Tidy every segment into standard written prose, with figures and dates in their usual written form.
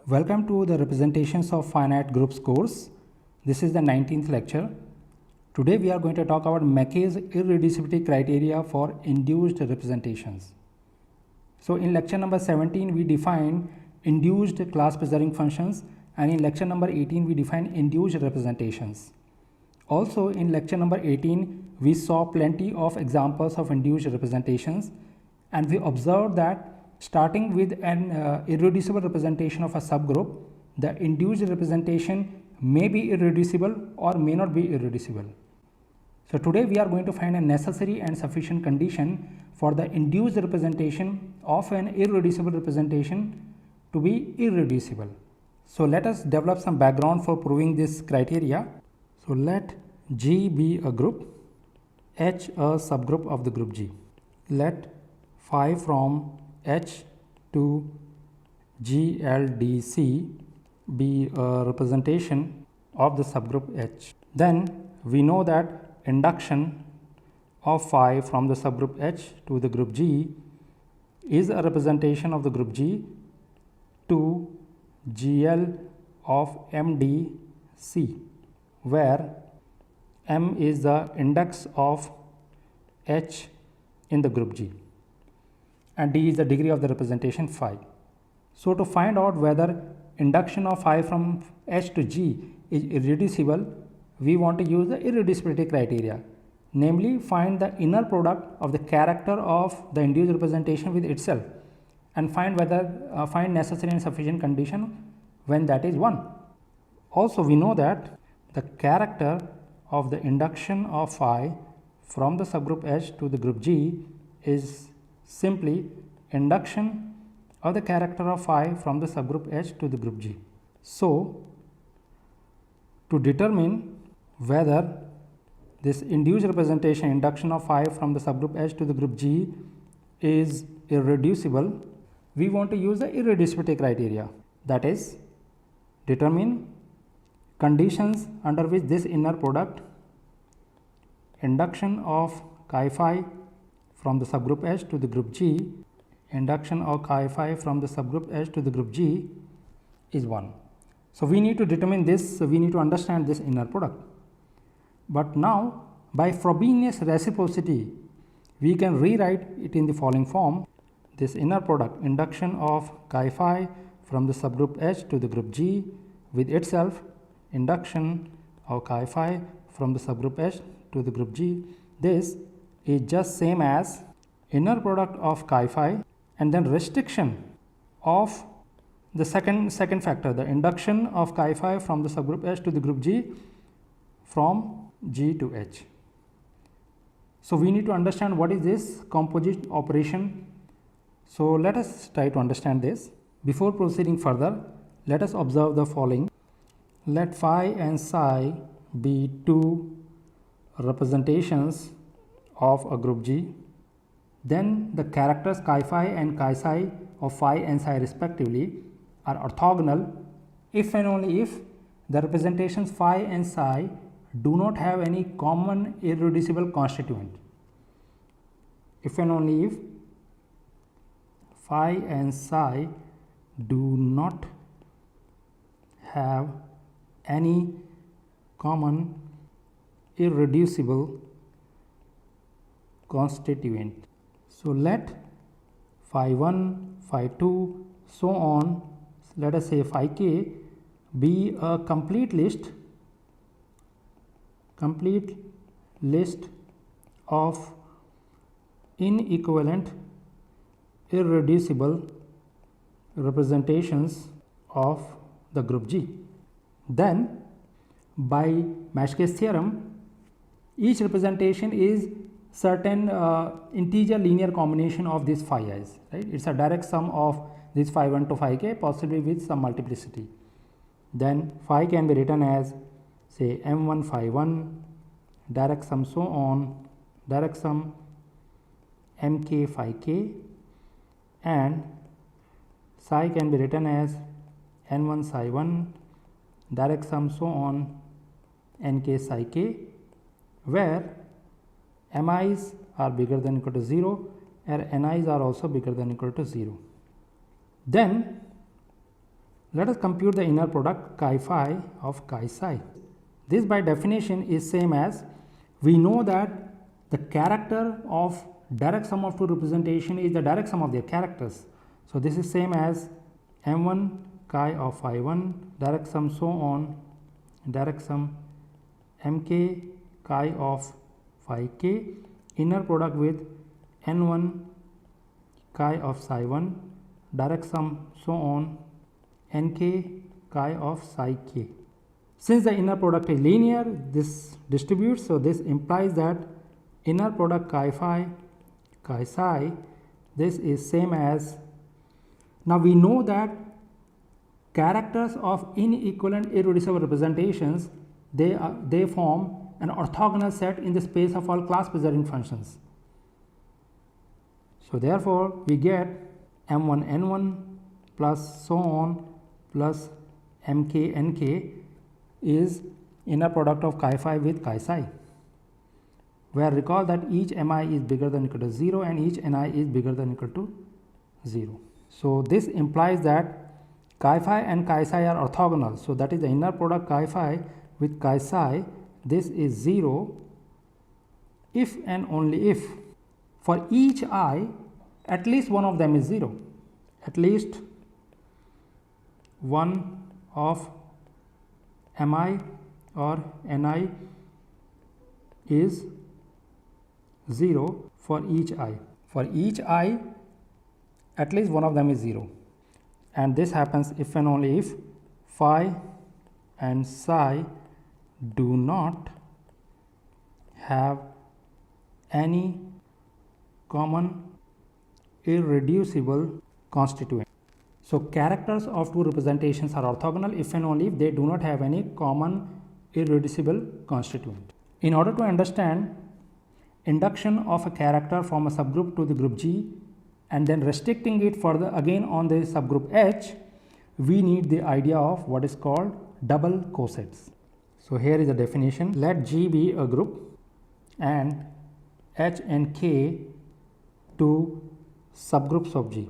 Welcome to the Representations of Finite Groups course. This is the 19th lecture. Today we are going to talk about Mackey's irreducibility criteria for induced representations. So in lecture number 17 we defined induced class preserving functions, and in lecture number 18 we defined induced representations. Also in lecture number 18 we saw plenty of examples of induced representations, and we observed that starting with an irreducible representation of a subgroup, the induced representation may be irreducible or may not be irreducible. So today we are going to find a necessary and sufficient condition for the induced representation of an irreducible representation to be irreducible. So let us develop some background for proving this criteria. So let G be a group, H a subgroup of the group G. Let phi from H to GLDC be a representation of the subgroup H. Then we know that induction of phi from the subgroup H to the group G is a representation of the group G to GL of MDC, where M is the index of H in the group G and D is the degree of the representation phi. So to find out whether induction of phi from H to G is irreducible, we want to use the irreducibility criteria, namely find the inner product of the character of the induced representation with itself and find whether find necessary and sufficient condition when that is 1. Also we know that the character of the induction of phi from the subgroup H to the group G is simply induction of the character of phi from the subgroup H to the group G. So to determine whether this induced representation induction of phi from the subgroup H to the group G is irreducible, we want to use the irreducibility criteria, that is determine conditions under which this inner product induction of chi phi from the subgroup H to the group G, induction of chi phi from the subgroup H to the group G is 1. So we need to determine this, we need to understand this inner product. But now by Frobenius reciprocity we can rewrite it in the following form: this inner product induction of chi phi from the subgroup H to the group G with itself induction of chi phi from the subgroup H to the group G, this is just same as inner product of chi phi and then restriction of the second factor, the induction of chi phi from the subgroup H to the group G from G to H. So we need to understand what is this composite operation. So let us try to understand this. Before proceeding further, let us observe the following. Let phi and psi be two representations of a group G, then the characters chi phi and chi psi of phi and psi respectively are orthogonal if and only if the representations phi and psi do not have any common irreducible constituent. If and only if phi and psi do not have any common irreducible constituent. So let phi 1, phi 2, so on, let us say phi k be a complete list of inequivalent irreducible representations of the group G. Then by Maschke's theorem, each representation is certain integer linear combination of these phi i's, right? It's a direct sum of this phi 1 to phi k, possibly with some multiplicity. Then phi can be written as say m1 phi 1, direct sum so on, direct sum mk phi k, and psi can be written as n1 psi 1, direct sum so on nk psi k, where mi's are bigger than or equal to 0 and ni's are also bigger than or equal to 0. Then Let us compute the inner product chi phi of chi psi. This by definition is same as, we know that the character of direct sum of two representation is the direct sum of their characters. So this is same as m1 chi of phi 1 direct sum so on direct sum mk chi of phi k inner product with n1 chi of psi 1 direct sum so on nk chi of psi k. Since the inner product is linear, this distributes, so this implies that inner product chi phi chi psi, this is same as, now we know that characters of inequivalent irreducible representations, they form an orthogonal set in the space of all class preserving functions. So therefore we get m1 n1 plus so on plus mk nk is inner product of chi phi with chi psi, where recall that each mi is bigger than or equal to 0 and each ni is bigger than or equal to 0. So this implies that chi phi and chi psi are orthogonal. So that is the inner product chi phi with chi psi, this is 0 if and only if for each I at least one of them is 0, at least one of mi or ni is 0 for each I. For each I at least one of them is 0, and this happens if and only if phi and psi do not have any common irreducible constituent. So characters of two representations are orthogonal if and only if they do not have any common irreducible constituent. In order to understand induction of a character from a subgroup to the group G and then restricting it further again on the subgroup H, we need the idea of what is called double cosets. So here is a definition. Let G be a group and H and K two subgroups of G.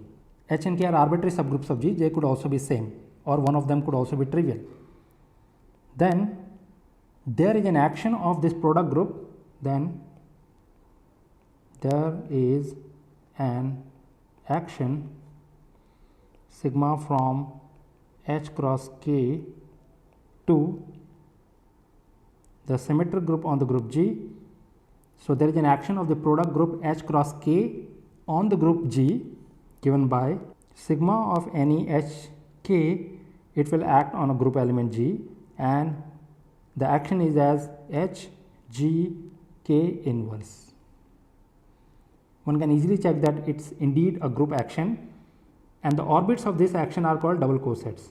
H and K are arbitrary subgroups of G, they could also be same, or one of them could also be trivial. Then there is an action of this product group, then there is an action sigma from H cross K to the symmetric group on the group G. So there is an action of the product group H cross K on the group G given by sigma of any H K, it will act on a group element G, and the action is as H G K inverse. One can easily check that it's indeed a group action, and the orbits of this action are called double cosets,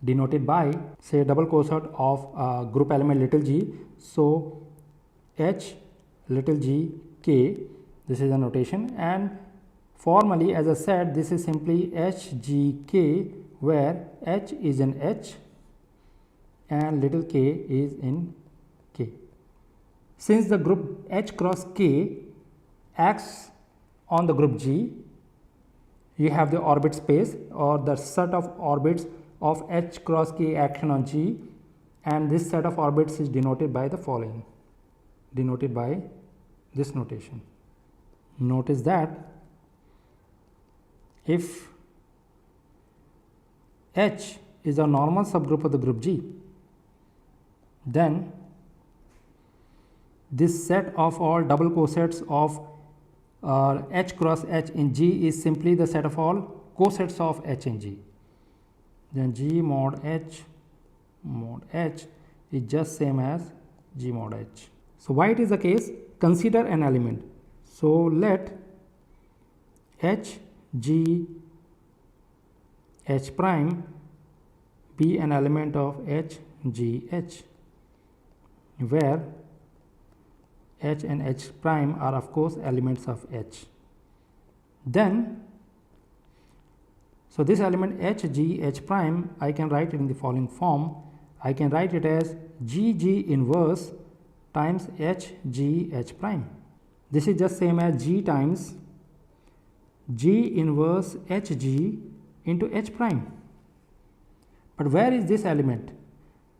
denoted by, say, double coset of group element little g. So H little g K, this is a notation, and formally, as I said, this is simply H G K, where H is in H and little k is in K. Since the group H cross K acts on the group G, you have the orbit space or the set of orbits of H cross K action on G, and this set of orbits is denoted by the following, denoted by this notation. Notice that if H is a normal subgroup of the group G, then this set of all double cosets of H cross H in G is simply the set of all cosets of H in G. Then G mod H is just same as G mod H. So why it is the case? Consider an element. So let H G H prime be an element of H G H, where H and H prime are of course elements of H. Then, so this element H G H prime, I can write it in the following form. I can write it as G G inverse times H G H prime. This is just same as G times G inverse H G into H prime. But where is this element?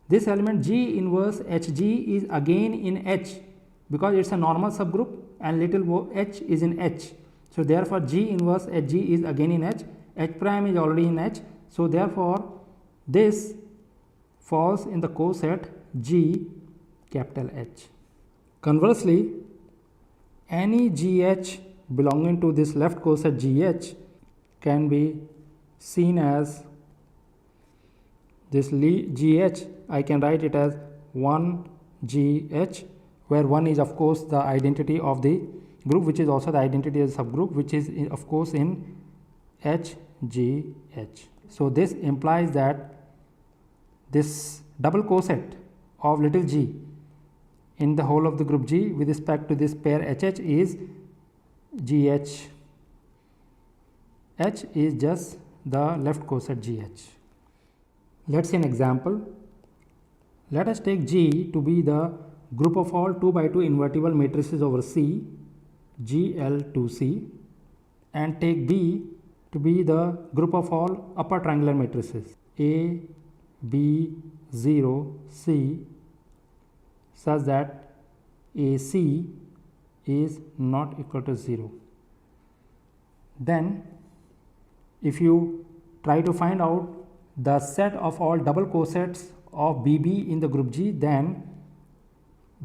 This element G inverse Hg is again in H, because it's a normal subgroup and little h is in H. So therefore G inverse Hg is again in H. H prime is already in H. So therefore this falls in the coset G capital H. Conversely, any GH belonging to this left coset GH can be seen as this GH. I can write it as 1 GH, where 1 is of course the identity of the group, which is also the identity of the subgroup, which is of course in HGH. So this implies that this double coset of little g in the whole of the group G with respect to this pair HH is GH. H is just the left coset GH. Let's see an example. Let us take G to be the group of all 2 by 2 invertible matrices over C, GL2C, and take B to be the group of all upper triangular matrices A, B, 0, C, such that AC is not equal to 0. Then if you try to find out the set of all double cosets of BB in the group G, then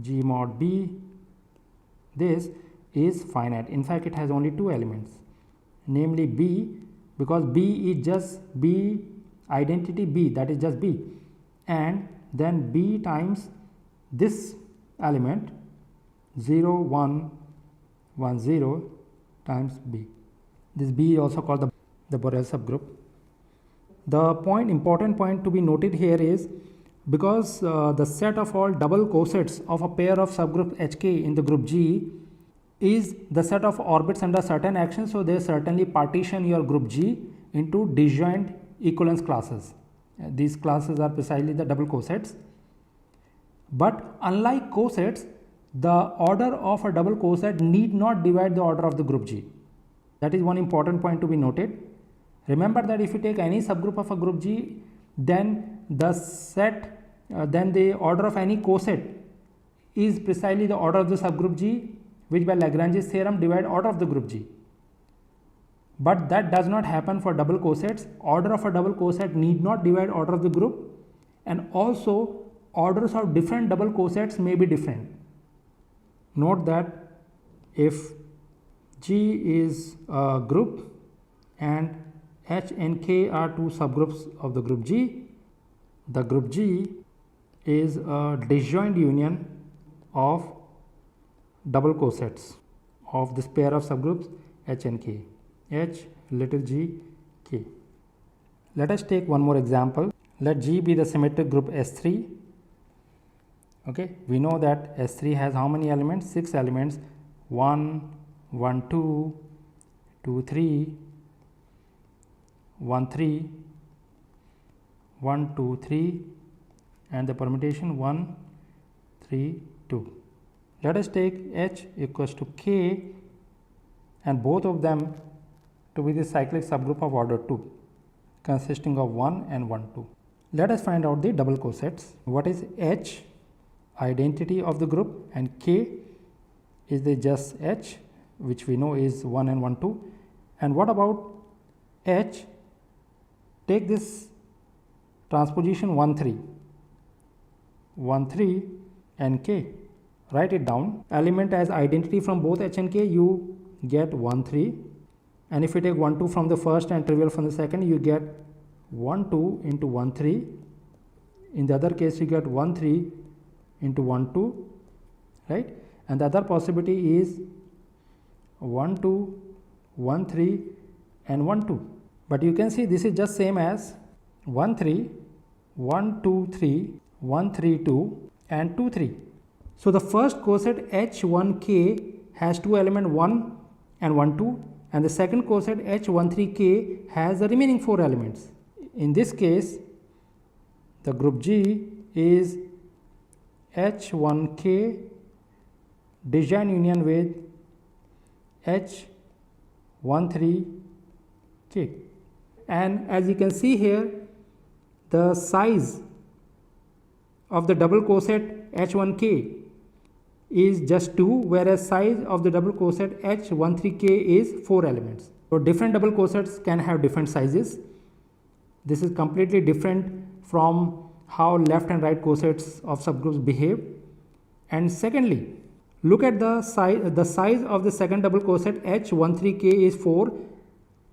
G mod B, this is finite. In fact, it has only 2 elements, namely B, because B is just B identity B, that is just B, and then B times this element 0 1 1 0 times B. This B is also called the Borel subgroup. The important point to be noted here is, because the set of all double cosets of a pair of subgroup HK in the group G is the set of orbits under certain actions, so they certainly partition your group G into disjoint equivalence classes. These classes are precisely the double cosets. But unlike cosets, the order of a double coset need not divide the order of the group G. That is one important point to be noted. Remember that if you take any subgroup of a group G, then the order of any coset is precisely the order of the subgroup G, which by Lagrange's theorem divide order of the group G. But that does not happen for double cosets. Order of a double coset need not divide order of the group, and also orders of different double cosets may be different. Note that if G is a group and H and K are 2 subgroups of the group G, the group G is a disjoint union of double cosets of this pair of subgroups H and K, H little g K. Let us take one more example. Let G be the symmetric group S3. Okay, we know that S3 has how many elements? 6 elements: 1, 1, 2, 2, 3, 1, 3, 1, 2, 3, and the permutation 1, 3, 2. Let us take H equals to K and both of them to be the cyclic subgroup of order 2, consisting of 1 and 1, 2. Let us find out the double cosets. What is H? Identity of the group, and K is the just H, which we know is 1 and 1, 2. And what about H? Take this transposition 1, 3, 1, 3 and K. Write it down. Element as identity from both H and K, you get 1, 3. And if you take 1, 2 from the first and trivial from the second, you get 1, 2 into 1, 3. In the other case, you get 1, 3 into 1, 2, right? And the other possibility is 1, 2, 1, 3 and 1, 2. But you can see this is just same as 1, 3, 1, 2, 3, 1, 3, 2 and 2, 3. So the first coset H1K has 2 elements 1 and 1, 2, and the second coset H13K has the remaining 4 elements. In this case, the group G is H1K disjoint union with H13K. And as you can see here, the size of the double coset H1k is just 2, whereas size of the double coset H13k is 4 elements. So different double cosets can have different sizes. This is completely different from how left and right cosets of subgroups behave. And secondly, look at the size of the second double coset H13k is 4.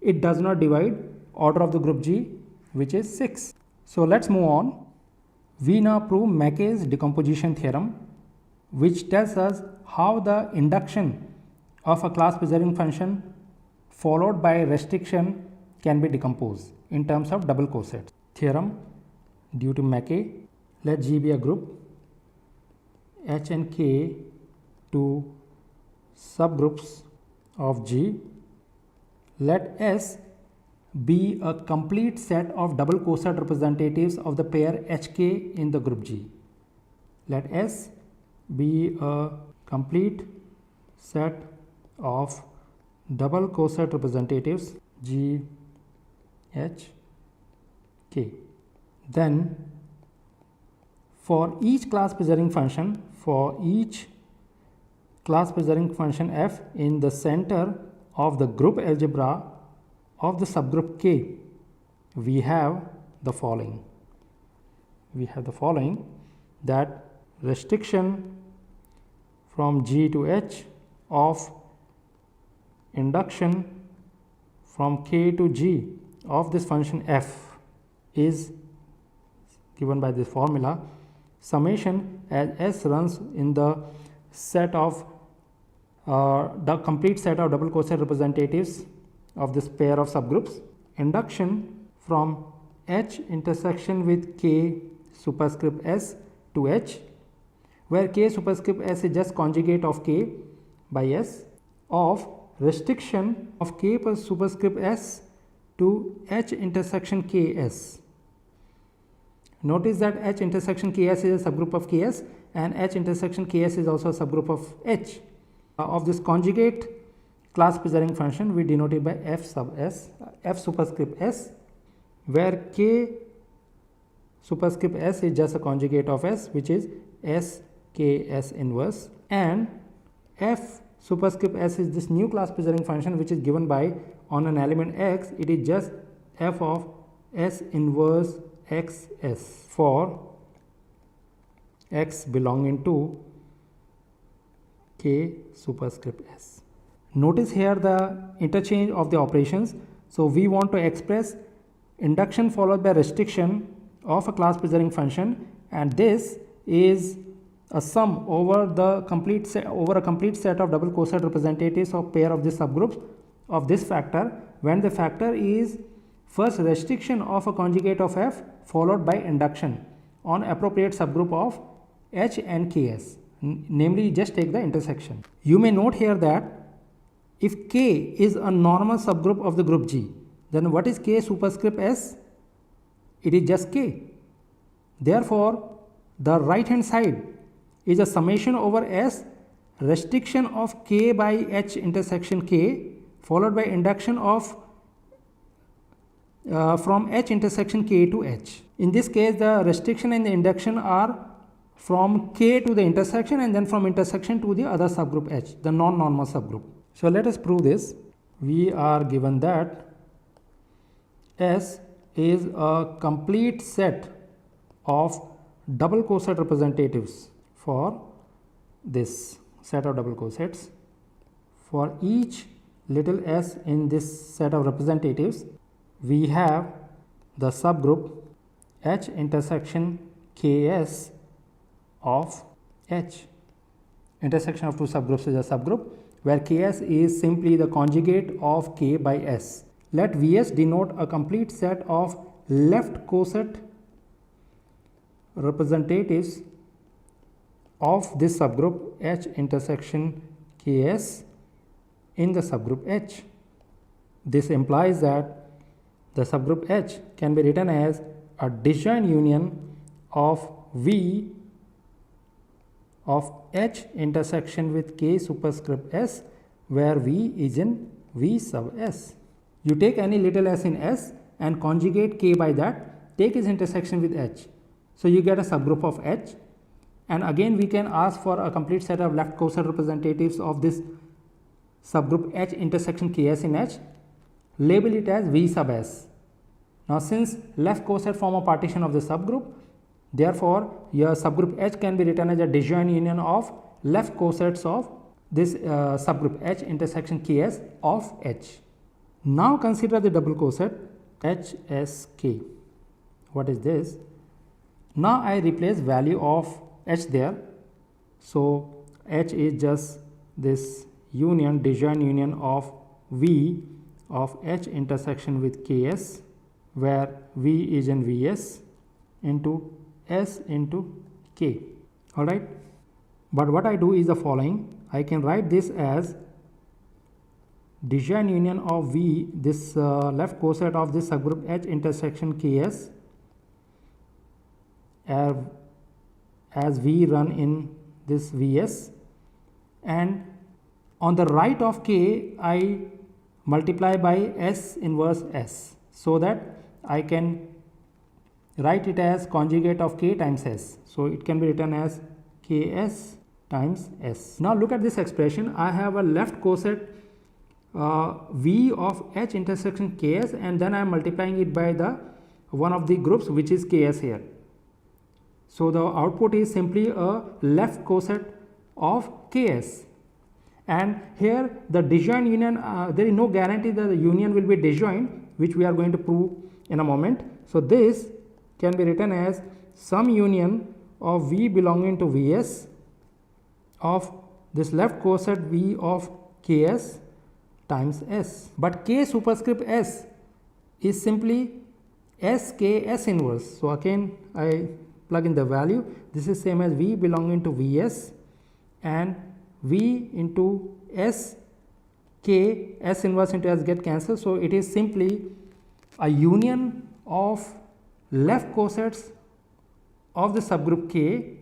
It does not divide order of the group G, which is 6. So let's move on. We now prove Mackay's decomposition theorem, which tells us how the induction of a class preserving function followed by restriction can be decomposed in terms of double cosets. Theorem due to Mackay. Let G be a group, H and K to subgroups of G. Let S be a complete set of double coset representatives of the pair HK in the group G. Let S be a complete set of double coset representatives G, H, K. Then for each class preserving function, f in the center of the group algebra of the subgroup K, we have the following. That restriction from G to H of induction from K to G of this function f is given by this formula, summation as S runs in the set of the complete set of double coset representatives of this pair of subgroups, induction from H intersection with K superscript S to H, where K superscript S is just conjugate of K by S, of restriction of K plus superscript S to H intersection KS. Notice that H intersection KS is a subgroup of KS and H intersection KS is also a subgroup of H. Of this conjugate class preserving function, we denote it by F sub S, F superscript S, where K superscript S is just a conjugate of S, which is S K S inverse, and F superscript S is this new class preserving function which is given by on an element X, it is just F of S inverse XS for X belonging to K superscript S. Notice here the interchange of the operations. So we want to express induction followed by restriction of a class preserving function, and this is a sum over a complete set of double coset representatives of pair of the subgroups of this factor, when the factor is first restriction of a conjugate of f followed by induction on appropriate subgroup of H and Ks, namely just take the intersection. You may note here that if K is a normal subgroup of the group G, then what is K superscript S? It is just K. Therefore, the right hand side is a summation over S, restriction of K by H intersection K followed by induction of from H intersection K to H. In this case, the restriction and the induction are from K to the intersection and then from intersection to the other subgroup H, the non-normal subgroup. So let us prove this. We are given that S is a complete set of double coset representatives for this set of double cosets. For each little s in this set of representatives, we have the subgroup H intersection Ks of H. Intersection of two subgroups is a subgroup where Ks is simply the conjugate of K by S. Let Vs denote a complete set of left coset representatives of this subgroup H intersection Ks in the subgroup H. This implies that the subgroup H can be written as a disjoint union of V of H intersection with K superscript S, where V is in V sub S. You take any little s in S and conjugate K by that, take its intersection with H. So you get a subgroup of H, and again we can ask for a complete set of left coset representatives of this subgroup H intersection Ks in H. Label it as V sub S. Now since left coset form a partition of the subgroup, therefore your subgroup H can be written as a disjoint union of left cosets of this subgroup H intersection Ks of H. Now consider the double coset HSK. What is this? Now I replace value of H there. So H is just this union, disjoint union of V of H intersection with Ks, where V is in Vs into S into K. Alright. But what I do is the following. I can write this as disjoint union of V, this left coset of this subgroup H intersection Ks as V run in this Vs, and on the right of K I multiply by S inverse S, so that I can write it as conjugate of K times S. So it can be written as Ks times S. Now look at this expression. I have a left coset V of H intersection Ks, and then I am multiplying it by the one of the groups which is Ks here. So the output is simply a left coset of Ks, and here the disjoint union, there is no guarantee that the union will be disjoint, which we are going to prove in a moment. So this can be written as some union of V belonging to Vs of this left coset V of Ks times S. But K superscript S is simply Sk S inverse. So again I plug in the value. This is same as V belonging to Vs, and V into S, K, S inverse into S get cancelled. So it is simply a union of left cosets of the subgroup K,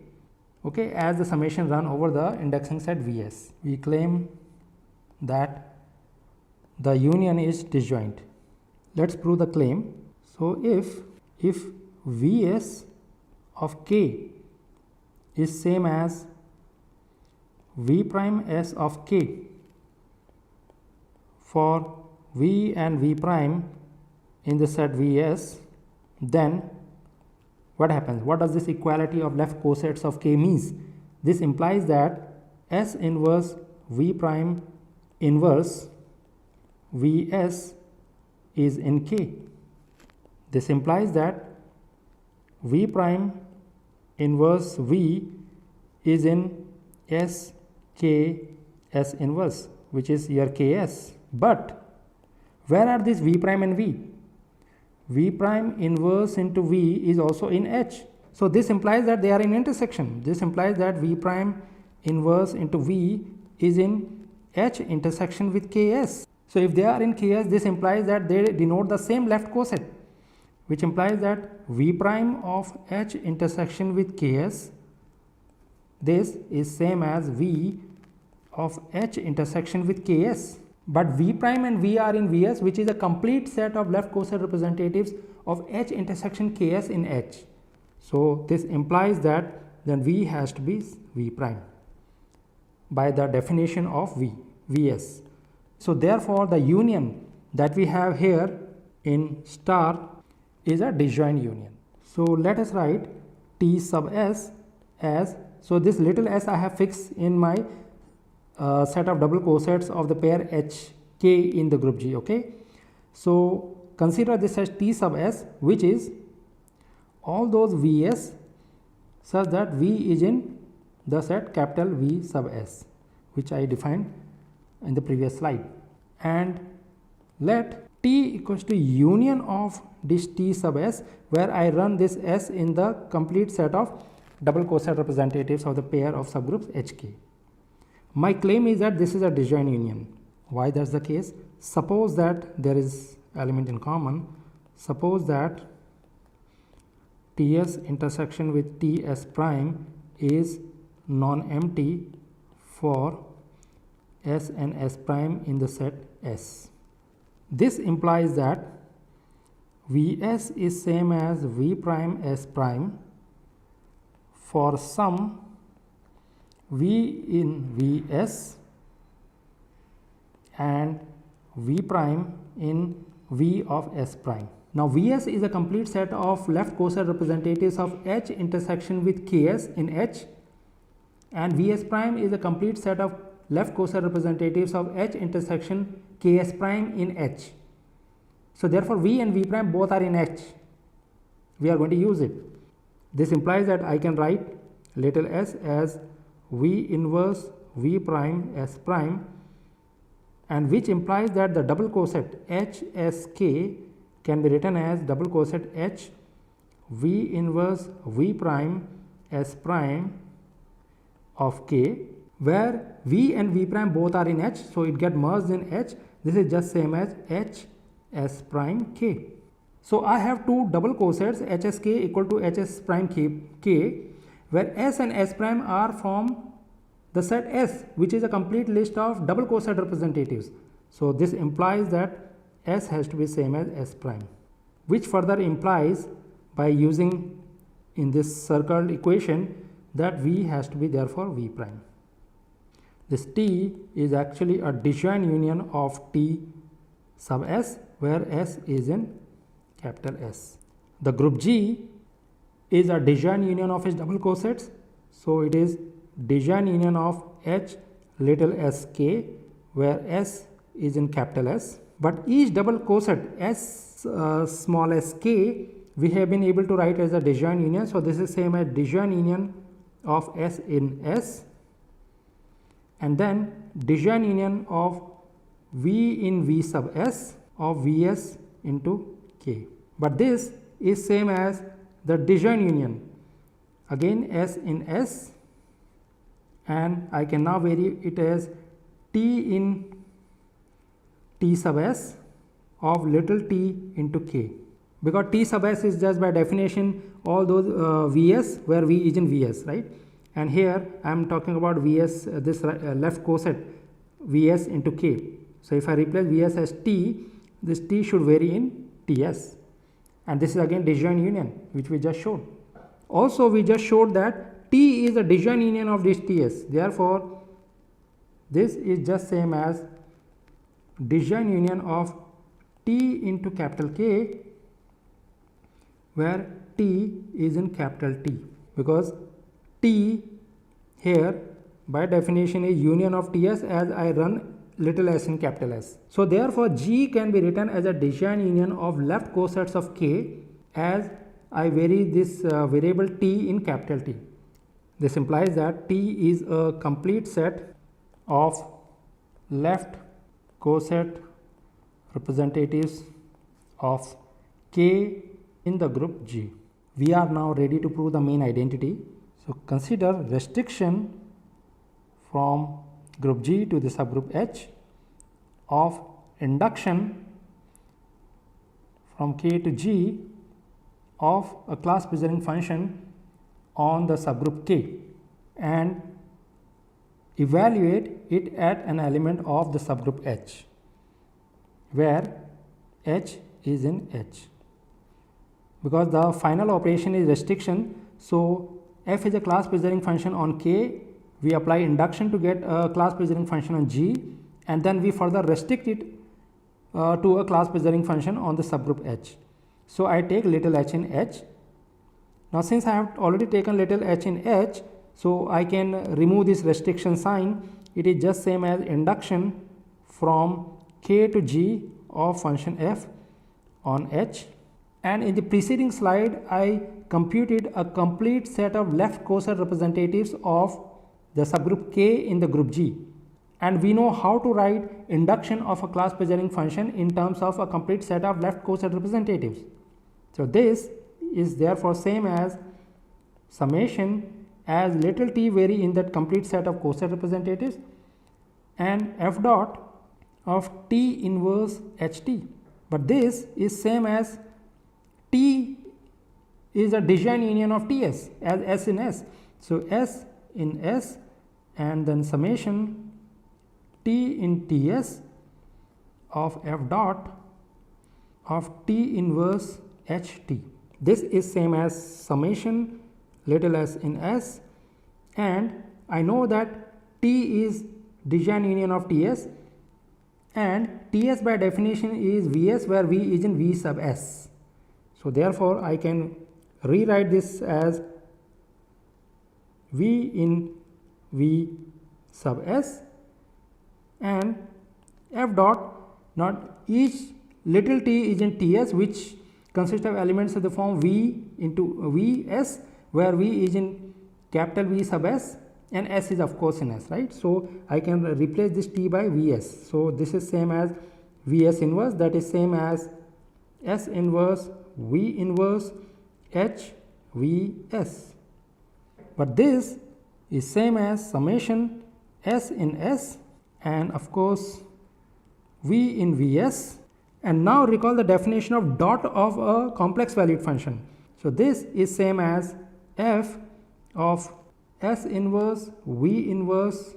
okay, as the summation run over the indexing set Vs. We claim that the union is disjoint. Let's prove the claim. So if Vs of K is same as V prime S of K for V and V prime in the set Vs, then what happens? What does this equality of left cosets of K means? This implies that S inverse V prime inverse Vs is in K. This implies that V prime inverse V is in S K S inverse, which is your Ks. But where are these V prime and V? V prime inverse into V is also in H. So this implies that they are in intersection. This implies that V prime inverse into V is in H intersection with Ks. So if they are in Ks, this implies that they denote the same left coset, which implies that V prime of H intersection with Ks, this is same as V of H intersection with Ks. But V prime and V are in Vs, which is a complete set of left coset representatives of H intersection Ks in H. So this implies that then V has to be V prime by the definition of Vs. So therefore the union that we have here in star is a disjoint union. So let us write T sub S as, so this little s I have fixed in my set of double cosets of the pair HK in the group G. Okay, so consider this as T sub S, which is all those Vs such that V is in the set capital V sub S, which I defined in the previous slide, and let T equals to union of this T sub S, where I run this S in the complete set of double coset representatives of the pair of subgroups HK. My claim is that this is a disjoint union. Why that's the case? Suppose that there is element in common. Suppose that Ts intersection with Ts prime is non-empty for S and S prime in the set S. This implies that Vs is same as V prime S prime for some V in Vs and V prime in V of S prime. Now Vs is a complete set of left coset representatives of H intersection with Ks in H, and Vs prime is a complete set of left coset representatives of H intersection Ks prime in H. So therefore V and V prime both are in H. We are going to use it. This implies that I can write little s as V inverse V prime S prime, and which implies that the double coset HSK can be written as double coset H V inverse V prime S prime of K, where V and V prime both are in H, so it get merged in H. This is just same as H S prime K. So I have two double cosets HSK equal to HS prime K, where S and S prime are from the set S, which is a complete list of double coset representatives. So this implies that S has to be same as S prime, which further implies by using in this circled equation that V has to be therefore V prime. This T is actually a disjoint union of T sub S, where S is in capital S. The group G is a disjoint union of its double cosets, so it is disjoint union of H little sk, where S is in capital S. But each double coset S small sk we have been able to write as a disjoint union. So this is same as disjoint union of S in S, and then disjoint union of V in V sub S of Vs into K. But this is same as the disjoint union, again S in S, and I can now vary it as T in T sub S of little t into K, because T sub S is just by definition all those Vs where V is in Vs, right? And here I am talking about Vs, this left coset Vs into K. So if I replace Vs as T, this T should vary in Ts, and this is again disjoint union which we just showed. Also we just showed that T is a disjoint union of this Ts, therefore this is just same as disjoint union of T into capital K, where T is in capital T, because T here by definition is union of Ts as I run little s in capital S. So therefore G can be written as a disjoint union of left cosets of K as I vary this variable T in capital T. This implies that T is a complete set of left coset representatives of K in the group G. We are now ready to prove the main identity. So consider restriction from group G to the subgroup H of induction from K to G of a class preserving function on the subgroup K, and evaluate it at an element of the subgroup H, where H is in H. Because the final operation is restriction, so f is a class preserving function on K, we apply induction to get a class preserving function on G, and then we further restrict it to a class preserving function on the subgroup H. So I take little h in H. Now since I have already taken little h in H, so I can remove this restriction sign. It is just same as induction from K to G of function f on H. And in the preceding slide I computed a complete set of left coset representatives of the subgroup K in the group G, and we know how to write induction of a class preserving function in terms of a complete set of left coset representatives. So this is therefore same as summation as little t vary in that complete set of coset representatives and f dot of T inverse HT, but this is same as T is a disjoint union of Ts as S in S. So S in S and then summation T in Ts of f dot of T inverse HT. This is same as summation little s in S, and I know that T is de Gennes union of Ts, and Ts by definition is Vs, where V is in V sub S. So therefore I can rewrite this as V in V sub S, and F dot, not each little t is in Ts, which consists of elements of the form V into Vs, where V is in capital V sub S and S is of course in S, right. So I can replace this T by Vs. So this is same as Vs inverse, that is same as S inverse V inverse H Vs. But this is same as summation S in S and of course V in Vs. And now recall the definition of dot of a complex valued function. So this is same as f of S inverse V inverse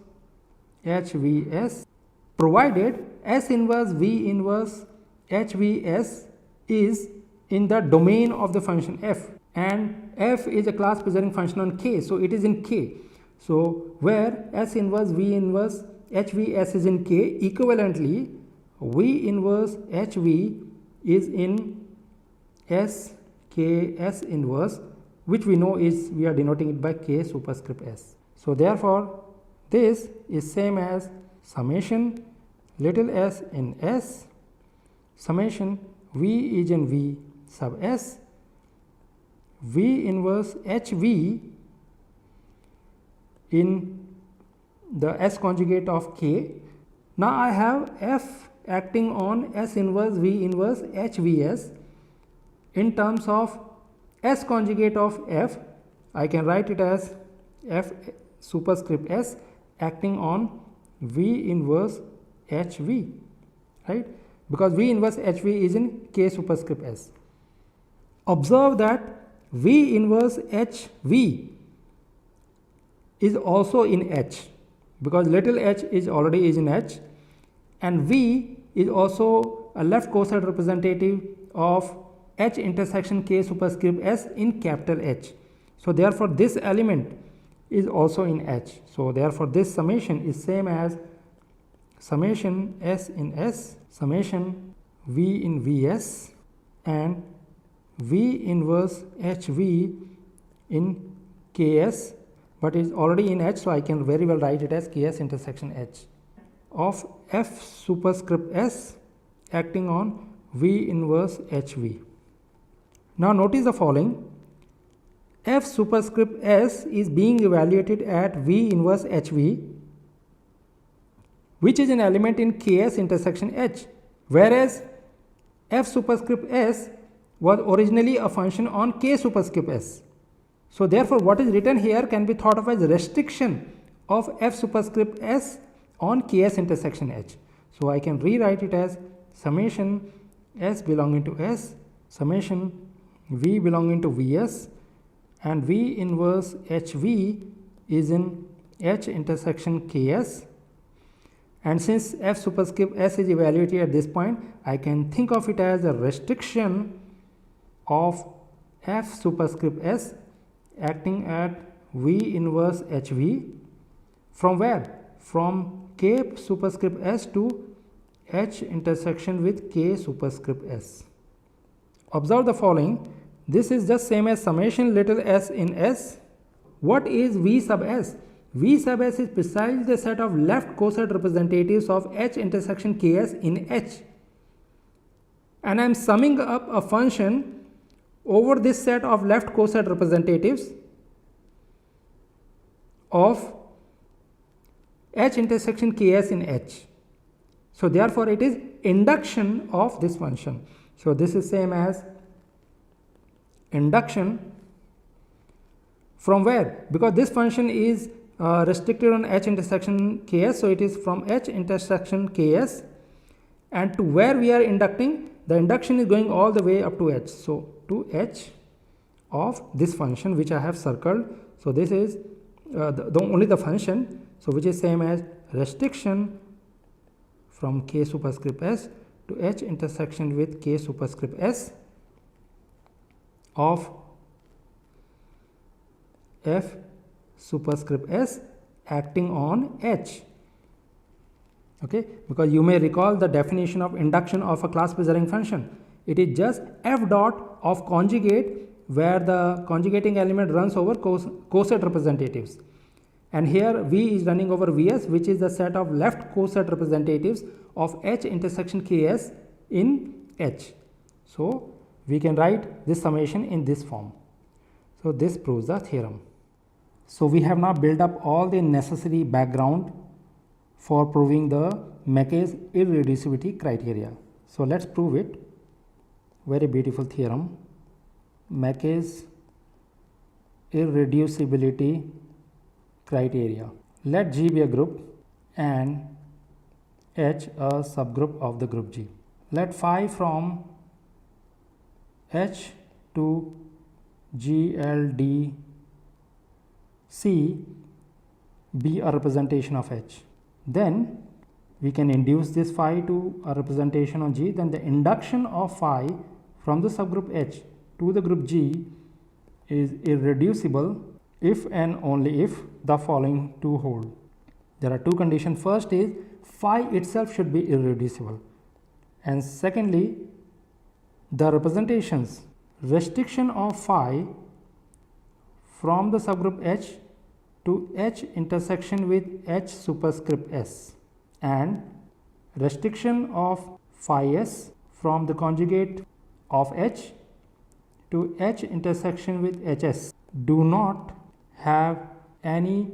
HVS, provided S inverse V inverse HVS is in the domain of the function f, and f is a class preserving function on K, so it is in K. So where S inverse V inverse HVS is in K, equivalently V inverse HV is in S K S inverse, which we know is, we are denoting it by K superscript S. So therefore this is same as summation little s in S, summation V is in V sub S, V inverse HV in the S conjugate of K. Now I have F acting on S inverse V inverse HVS in terms of S conjugate of F. I can write it as F superscript S acting on V inverse HV, right, because V inverse HV is in K superscript S. Observe that V inverse HV is also in H, because little h is already in H, and V is also a left co-side representative of H intersection K superscript S in capital H. So therefore this element is also in H. So therefore this summation is same as summation S in S, summation V in Vs, and V inverse HV in Ks, but it is already in H, so I can very well write it as Ks intersection H of F superscript S acting on V inverse HV. Now notice the following: F superscript S is being evaluated at V inverse HV, which is an element in Ks intersection H, whereas F superscript S was originally a function on K superscript S. So therefore what is written here can be thought of as restriction of F superscript S on Ks intersection H. So I can rewrite it as summation S belonging to S, summation V belonging to Vs, and V inverse HV is in H intersection Ks. And since F superscript S is evaluated at this point, I can think of it as a restriction of F superscript S acting at V inverse HV from where? From K superscript S to H intersection with K superscript S. Observe the following: this is just same as summation little s in S. What is V sub S? V sub S is precisely the set of left co-side representatives of H intersection Ks in H, and I am summing up a function over this set of left co-side representatives of H intersection Ks in H. So therefore it is induction of this function. So this is same as induction from where? Because this function is restricted on H intersection Ks, so it is from H intersection Ks, and to where we are inducting, the induction is going all the way up to H. So to H of this function which I have circled. So this is only the function, so which is same as restriction from K superscript S to H intersection with K superscript S of F superscript S acting on H. Okay, because you may recall the definition of induction of a class preserving function. It is just F dot of conjugate where the conjugating element runs over coset representatives, and here V is running over Vs, which is the set of left coset representatives of H intersection Ks in H. So we can write this summation in this form. So this proves the theorem. So we have now built up all the necessary background for proving the Mackay's irreducibility criteria. So let's prove it. Very beautiful theorem. Mackay's irreducibility criteria. Let G be a group and H a subgroup of the group G. Let phi from H to G L D C be a representation of H. Then we can induce this phi to a representation on G. Then the induction of phi from the subgroup H to the group G is irreducible if and only if the following two hold. There are two conditions. First is phi itself should be irreducible, and secondly the representations restriction of phi from the subgroup H to H intersection with H superscript S, and restriction of phi S from the conjugate of H to H intersection with HS do not have any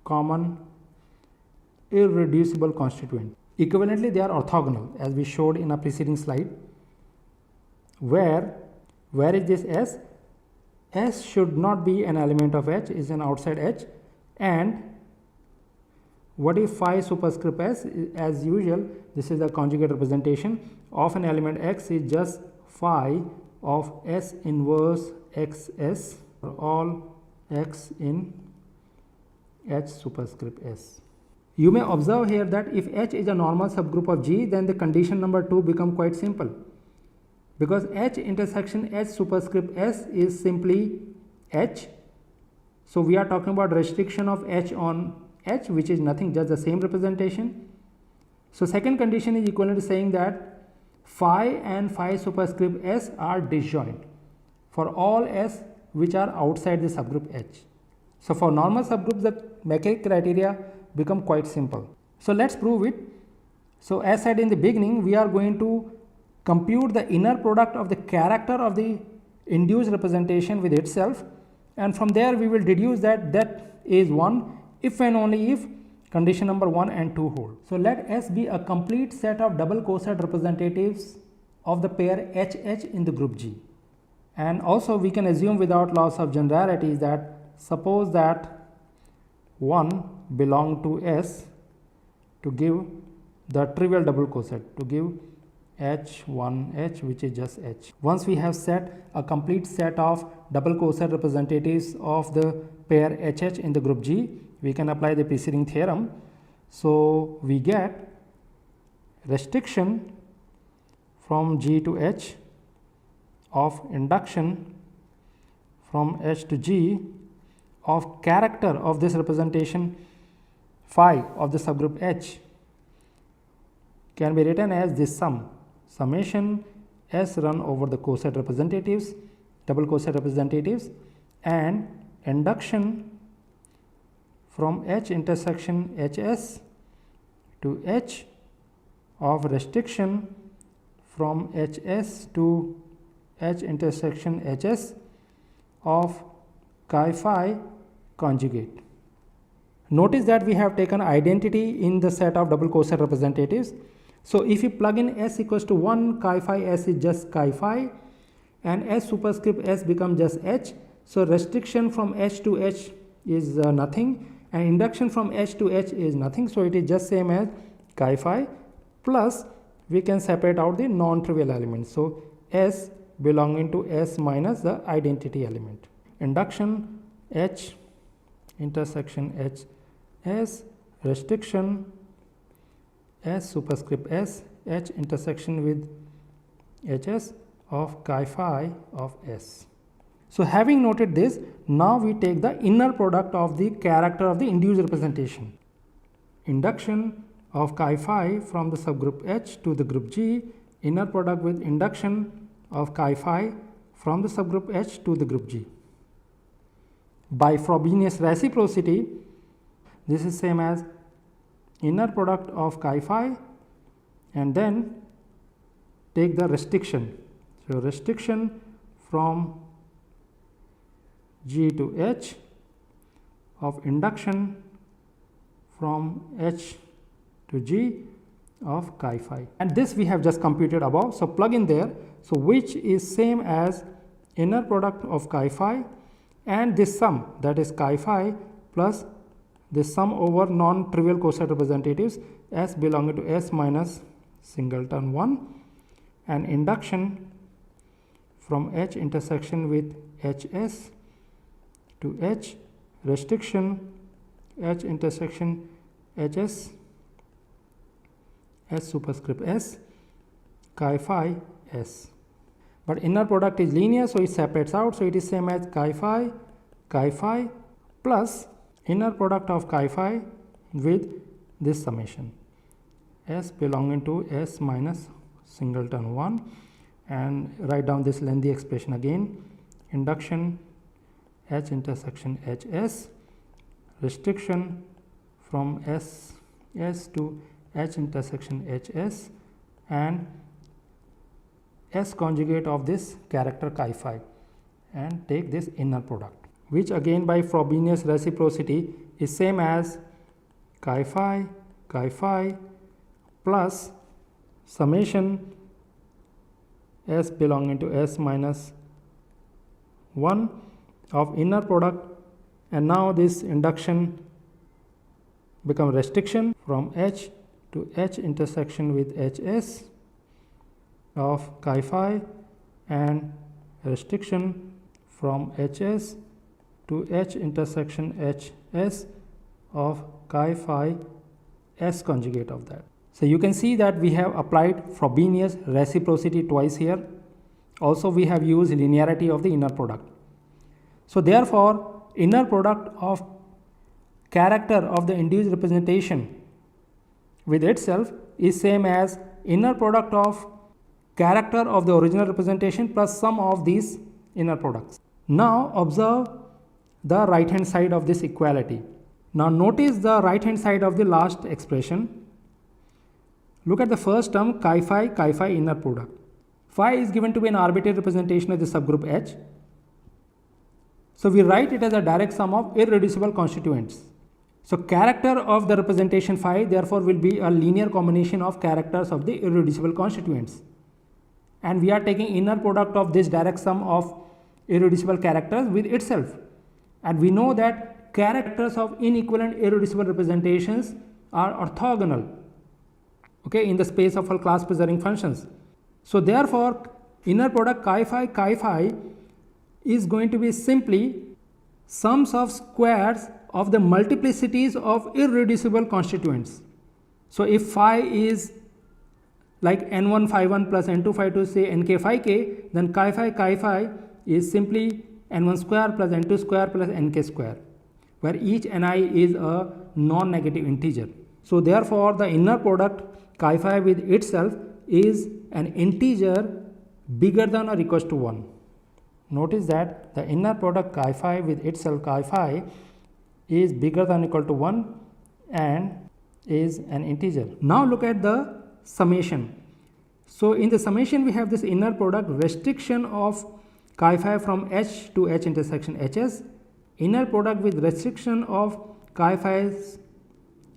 common irreducible constituent. Equivalently, they are orthogonal, as we showed in a preceding slide. Where is this S? S should not be an element of H, is an outside H. And what if phi superscript S? As usual, this is a conjugate representation of an element X is just phi of S inverse XS for all X in H superscript S. You may observe here that if H is a normal subgroup of G, then the condition number 2 become quite simple, because H intersection H superscript S is simply H. So we are talking about restriction of H on H, which is nothing, just the same representation. So second condition is equivalent to saying that phi and phi superscript S are disjoint for all S which are outside the subgroup H. So for normal subgroups, the Mackay criteria become quite simple. So let's prove it. So as said in the beginning, we are going to compute the inner product of the character of the induced representation with itself, and from there we will deduce that that is 1 if and only if condition number 1 and 2 hold. So let S be a complete set of double coset representatives of the pair HH in the group G. And also we can assume without loss of generalities that suppose that 1 belong to S to give the trivial double coset, to give H1H, which is just H. Once we have set a complete set of double coset representatives of the pair HH in the group G, we can apply the preceding theorem. So we get restriction from G to H of induction from H to G of character of this representation phi of the subgroup H can be written as this summation S run over the coset representatives, double coset representatives, and induction from H intersection HS to H of restriction from HS to H intersection HS of chi phi conjugate. Notice that we have taken identity in the set of double coset representatives. So if you plug in S equals to 1, chi phi S is just chi phi, and S superscript S becomes just H. So restriction from H to H is nothing, and induction from H to H is nothing. So it is just same as chi phi, plus we can separate out the non-trivial elements. So S belonging to S minus the identity element. Induction H intersection H S, restriction S superscript S H intersection with Hs of chi phi of S. So, having noted this, now we take the inner product of the character of the induced representation. Induction of chi phi from the subgroup H to the group G, inner product with induction of chi phi from the subgroup H to the group G. By Frobenius reciprocity, this is same as inner product of chi phi and then take the restriction. So, restriction from G to H of induction from H to G of chi phi, and this we have just computed above. So, plug in there. So, which is same as inner product of chi phi and this sum, that is chi phi plus this sum over non-trivial coset representatives S belonging to S minus singleton 1 and induction from H intersection with Hs to H restriction H intersection Hs S superscript S chi phi S. But inner product is linear, so it separates out. So, it is same as chi phi plus inner product of chi phi with this summation S belonging to S minus singleton 1, and write down this lengthy expression again, induction H intersection Hs restriction from S to H intersection Hs and S conjugate of this character chi phi and take this inner product, which again by Frobenius reciprocity is same as chi phi plus summation S belonging to S minus 1 of inner product, and now this induction become restriction from H to H intersection with Hs of chi phi and restriction from Hs to H intersection Hs of chi phi S conjugate of that. So, you can see that we have applied Frobenius reciprocity twice here. Also, we have used linearity of the inner product. So, therefore, inner product of character of the induced representation with itself is same as inner product of character of the original representation plus sum of these inner products. Now, observe the right hand side of this equality. Now, notice the right hand side of the last expression. Look at the first term chi phi inner product. Phi is given to be an arbitrary representation of the subgroup H. So, we write it as a direct sum of irreducible constituents. So, character of the representation phi therefore will be a linear combination of characters of the irreducible constituents, and we are taking inner product of this direct sum of irreducible characters with itself, and we know that characters of inequivalent irreducible representations are orthogonal, okay, in the space of all class preserving functions. So, therefore, inner product chi phi is going to be simply sums of squares of the multiplicities of irreducible constituents. So, if phi is like n1 phi 1 plus n2 phi 2 say nk phi k, then chi phi is simply n1 square plus n2 square plus nk square, where each ni is a non-negative integer. So, therefore, the inner product chi phi with itself is an integer bigger than or equals to 1. Notice that the inner product chi phi with itself chi phi is bigger than or equal to 1 and is an integer. Now, look at the summation. So, in the summation we have this inner product restriction of chi phi from H to H intersection Hs, inner product with restriction of chi phi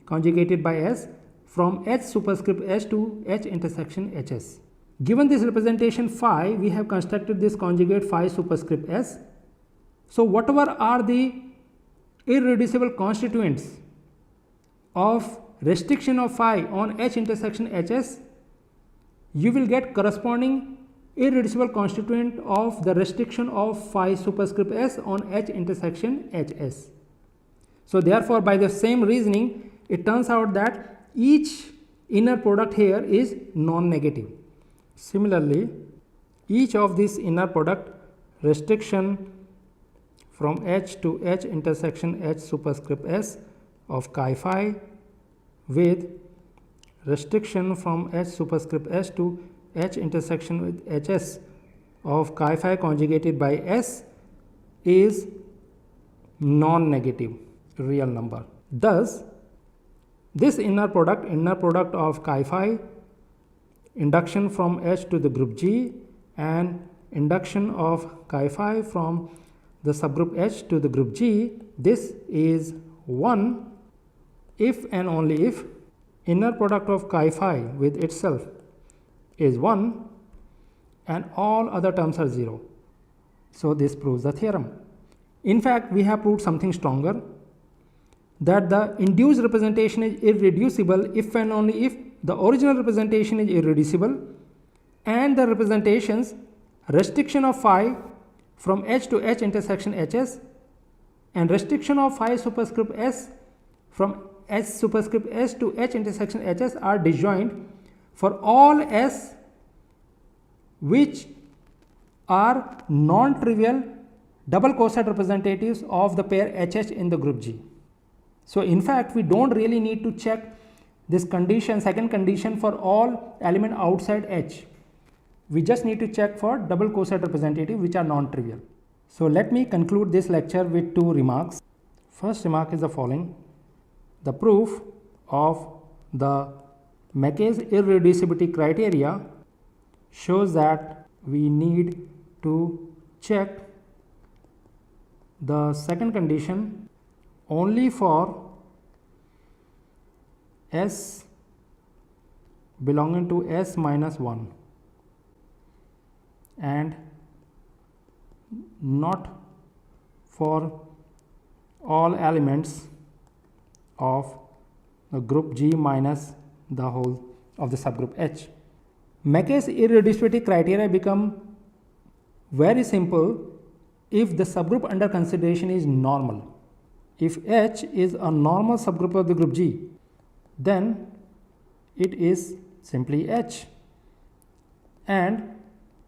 conjugated by S from H superscript S to H intersection Hs. Given this representation phi, we have constructed this conjugate phi superscript S. So, whatever are the irreducible constituents of restriction of phi on H intersection Hs, you will get corresponding irreducible constituent of the restriction of phi superscript S on H intersection Hs. So, therefore, by the same reasoning, it turns out that each inner product here is non-negative. Similarly, each of this inner product restriction from H to H intersection H superscript S of chi phi with restriction from H superscript S to H intersection with HS of chi phi conjugated by S is non-negative real number. Thus, this inner product of chi phi, induction from H to the group G and induction of chi phi from the subgroup H to the group G, this is 1 if and only if inner product of chi phi with itself is 1 and all other terms are 0. So, this proves the theorem. In fact, we have proved something stronger, that the induced representation is irreducible if and only if the original representation is irreducible and the representations restriction of phi from H to H intersection HS and restriction of phi superscript S from H superscript S to H intersection HS are disjoint for all S which are non-trivial double coset representatives of the pair HH in the group G. So, in fact, we do not really need to check this condition, second condition, for all element outside H. We just need to check for double coset representative which are non-trivial. So, let me conclude this lecture with two remarks. First remark is the following: the proof of the Mackay's irreducibility criteria shows that we need to check the second condition only for S belonging to S minus 1 and not for all elements of the group G minus the whole of the subgroup H. Mackay's irreducibility criteria become very simple if the subgroup under consideration is normal. If H is a normal subgroup of the group G, then it is simply H, and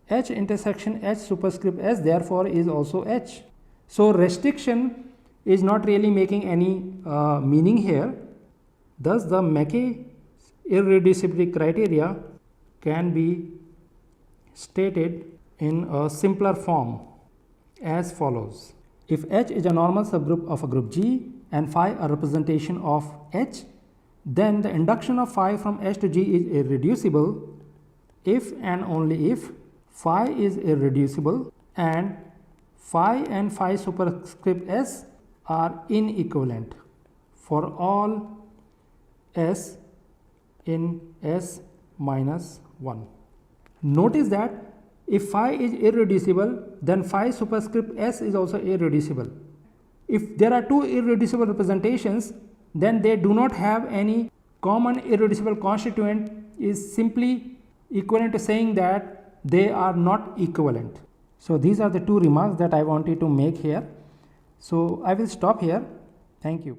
H intersection H superscript S therefore is also H. So, restriction is not really making any meaning here. Thus, the Mackay irreducibility criteria can be stated in a simpler form as follows: if H is a normal subgroup of a group G and phi a representation of H, then the induction of phi from H to G is irreducible if and only if phi is irreducible and phi superscript S are inequivalent for all S in S minus 1. Notice that if phi is irreducible, then phi superscript S is also irreducible. If there are two irreducible representations, then they do not have any common irreducible constituent, is simply equivalent to saying that they are not equivalent. So, these are the two remarks that I wanted to make here. So, I will stop here. Thank you.